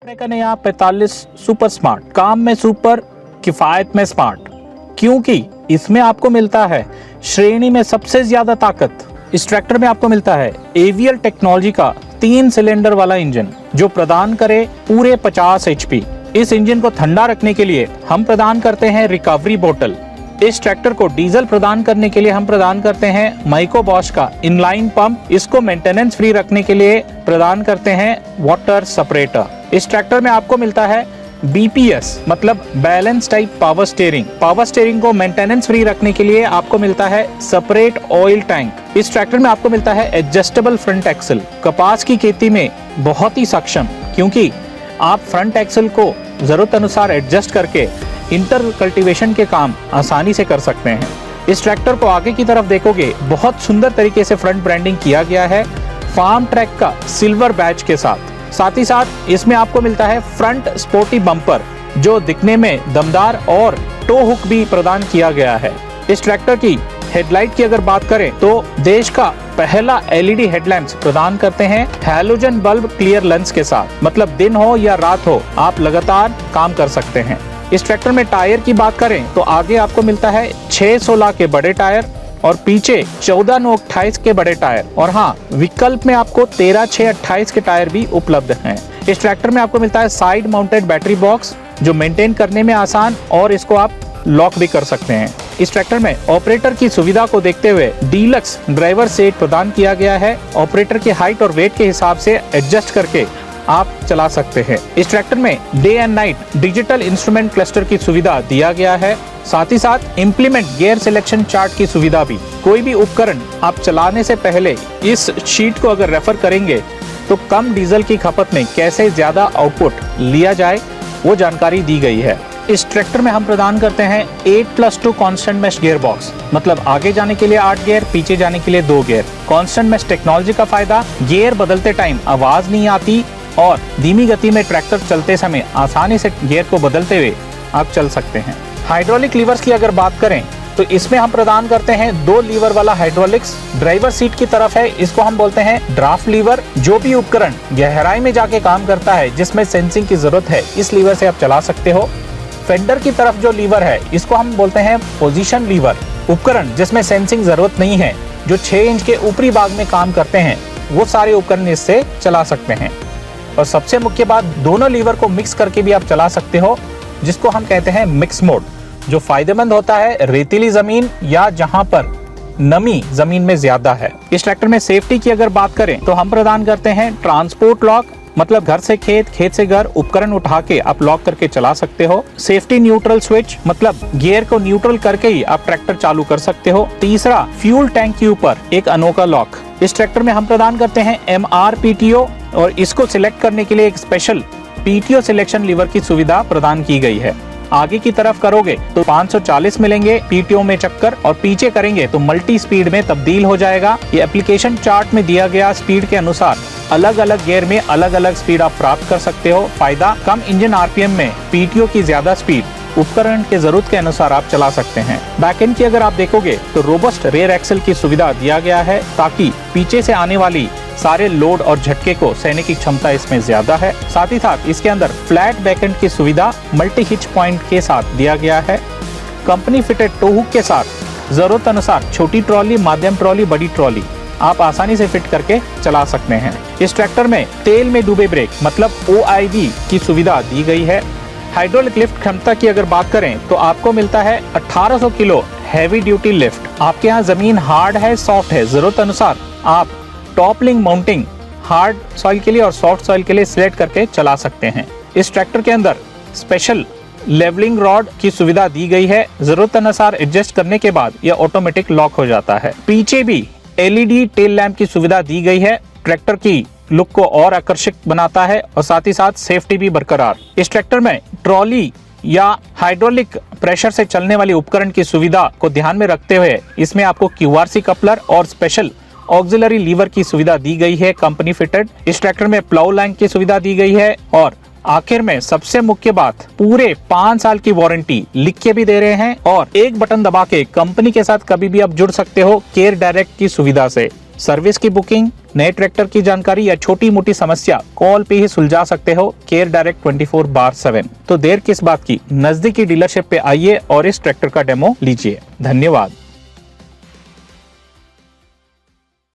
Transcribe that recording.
का नया 45 super smart, काम में सुपर, किफायत में स्मार्ट, क्योंकि इसमें आपको मिलता है श्रेणी में सबसे ज्यादा ताकत। इस ट्रैक्टर में आपको मिलता है एवीएल टेक्नोलॉजी का 3 सिलेंडर वाला इंजन जो प्रदान करे पूरे 50 HP। इस इंजन को ठंडा रखने के लिए हम प्रदान करते हैं रिकवरी बोतल। इस ट्रैक्टर को डीजल प्रदान करने के लिए हम प्रदान करते हैं माइको बॉश का इनलाइन पंप। इसको मेंटेनेंस फ्री रखने के लिए प्रदान करते हैं वाटर सेपरेटर। इस ट्रैक्टर में आपको मिलता है BPS मतलब balance type power steering. Power steering को मेंटेनेंस फ्री रखने के लिए आपको मिलता है सेपरेट ऑयल टैंक। इस ट्रैक्टर में आपको मिलता है एडजस्टेबल फ्रंट एक्सल। कपास की खेती में बहुत ही सक्षम, क्योंकि आप फ्रंट एक्सल को जरूरत अनुसार एडजस्ट करके इंटर कल्टीवेशन के काम आसानी से कर सकते हैं। इस ट्रैक्टर को आगे की तरफ देखोगे, बहुत सुंदर तरीके से फ्रंट ब्रांडिंग किया गया है फार्म ट्रैक का सिल्वर बैच के साथ। साथ ही साथ इसमें आपको मिलता है फ्रंट स्पोर्टी बम्पर जो दिखने में दमदार और टो हुक भी प्रदान किया गया है। इस ट्रैक्टर की हेडलाइट की अगर बात करें तो देश का पहला LED हेडलैम्प्स प्रदान करते हैं हैलोजन बल्ब क्लियर लेंस के साथ, मतलब दिन हो या रात हो आप लगातार काम कर सकते हैं। इस ट्रैक्टर में टायर की बात करें तो आगे आपको मिलता है 6/16 के बड़े टायर और पीछे 14/9/28 के बड़े टायर, और हाँ, विकल्प में आपको 13/6/28 के टायर भी उपलब्ध हैं। इस ट्रैक्टर में आपको मिलता है साइड माउंटेड बैटरी बॉक्स जो मेंटेन करने में आसान, और इसको आप लॉक भी कर सकते हैं। इस ट्रैक्टर में ऑपरेटर की सुविधा को देखते हुए डीलक्स ड्राइवर सीट प्रदान किया गया है। ऑपरेटर की हाइट और वेट के हिसाब से एडजस्ट करके आप चला सकते हैं। इस ट्रैक्टर में day and night digital instrument cluster की सुविधा दिया गया है। साथ ही साथ इम्प्लीमेंट गियर सिलेक्शन चार्ट की सुविधा भी। कोई भी उपकरण आप चलाने से पहले इस शीट को अगर रेफर करेंगे तो कम डीजल की खपत में कैसे ज्यादा आउटपुट लिया जाए वो जानकारी दी गई है। इस ट्रैक्टर में हम प्रदान करते हैं 8+2 कांस्टेंट मेश गियर बॉक्स, मतलब आगे जाने के लिए 8 गियर, पीछे जाने के लिए 2 गियर। कांस्टेंट मेश टेक्नोलॉजी का फायदा, गियर बदलते टाइम आवाज नहीं आती और धीमी गति में ट्रैक्टर चलते समय आसानी से गियर को बदलते हुए आप चल सकते हैं। हाइड्रोलिक लीवर्स की अगर बात करें तो इसमें हम प्रदान करते हैं 2 लीवर वाला हाइड्रोलिक्स। ड्राइवर सीट की तरफ है, इसको हम बोलते हैं ड्राफ्ट लीवर। जो भी उपकरण गहराई में जाके काम करता है जिसमें सेंसिंग की जरूरत है, इस लीवर से आप चला सकते हो। फेंडर की तरफ जो लीवर है इसको हम बोलते हैं पोजीशन लीवर। उपकरण जिसमें सेंसिंग जरूरत नहीं है, जो 6 इंच के ऊपरी भाग में काम करते हैं, वो सारे उपकरण इससे चला सकते हैं। और सबसे मुख्य बात, दोनों लीवर को मिक्स करके भी आप चला सकते हो, जिसको हम कहते हैं मिक्स मोड, जो फायदेमंद होता है रेतीली जमीन या जहां पर नमी जमीन में ज्यादा है। इस ट्रैक्टर में सेफ्टी की अगर बात करें तो हम प्रदान करते हैं ट्रांसपोर्ट लॉक, मतलब घर से खेत, खेत से घर, उपकरण उठा के आप लॉक करके चला सकते हो। सेफ्टी न्यूट्रल स्विच, मतलब गियर को न्यूट्रल करके ही आप ट्रैक्टर चालू कर सकते हो। तीसरा, फ्यूल टैंक के ऊपर एक अनोखा लॉक। इस ट्रैक्टर में हम प्रदान करते हैं MRPTO, और इसको सिलेक्ट करने के लिए एक स्पेशल PTO सिलेक्शन लीवर की सुविधा प्रदान की गई है। आगे की तरफ करोगे तो 540 मिलेंगे PTO में चक्कर, और पीछे करेंगे तो मल्टी स्पीड में तब्दील हो जाएगा। ये एप्लीकेशन चार्ट में दिया गया स्पीड के अनुसार अलग अलग गियर में अलग अलग स्पीड आप प्राप्त कर सकते हो। फायदा, कम इंजन RPM में PTO की ज्यादा स्पीड उपकरण के जरूरत के अनुसार आप चला सकते हैं। बैकएंड की अगर आप देखोगे तो रोबस्ट रेयर एक्सल की सुविधा दिया गया है, ताकि पीछे से आने वाली सारे लोड और झटके को सहने की क्षमता इसमें ज्यादा है। साथ ही साथ इसके अंदर फ्लैट बैकएंड की सुविधा मल्टी हिच पॉइंट के साथ दिया गया है। कंपनी फिटेड टो हुक के साथ जरूरत अनुसार छोटी ट्रॉली, माध्यम ट्रॉली, बड़ी ट्रॉली आप आसानी से फिट करके चला सकते हैं। इस ट्रैक्टर में तेल में डूबे ब्रेक, मतलब OIB की सुविधा दी गई है। हाइड्रोलिक लिफ्ट क्षमता की अगर बात करें तो आपको मिलता है 1800 किलो हैवी ड्यूटी लिफ्ट। आपके यहाँ जमीन हार्ड है, सॉफ्ट है, जरूरत अनुसार आप top link mounting hard soil के लिए और सॉफ्ट सॉइल के लिए सिलेक्ट करके चला सकते हैं। इस ट्रैक्टर के अंदर स्पेशल लेवलिंग रॉड की सुविधा दी गई है। जरूरत अनुसार एडजस्ट करने के बाद यह ऑटोमेटिक लॉक हो जाता है। पीछे भी LED टेल लैंप की सुविधा दी गई है, ट्रैक्टर की लुक को और आकर्षक बनाता है, और साथ ही साथ सेफ्टी भी बरकरार। इस ट्रैक्टर में ट्रॉली या हाइड्रोलिक प्रेशर से चलने वाली उपकरण की सुविधा को ध्यान में रखते हुए इसमें आपको QRC कपलर और स्पेशल ऑक्सिलरी लीवर की सुविधा दी गई है, कंपनी फिटेड। इस ट्रैक्टर में प्लाउ लाइन की सुविधा दी गई है, और आखिर में सबसे मुख्य बात, पूरे 5 साल की वारंटी लिख के भी दे रहे हैं, और एक बटन दबा के कंपनी के साथ कभी भी आप जुड़ सकते हो केयर डायरेक्ट की सुविधा से। सर्विस की बुकिंग, नए ट्रैक्टर की जानकारी या छोटी मोटी समस्या कॉल पे ही सुलझा सकते हो केयर डायरेक्ट 24/7। तो देर किस बात की, नजदीकी डीलरशिप पे आइए और इस ट्रैक्टर का डेमो लीजिए। धन्यवाद।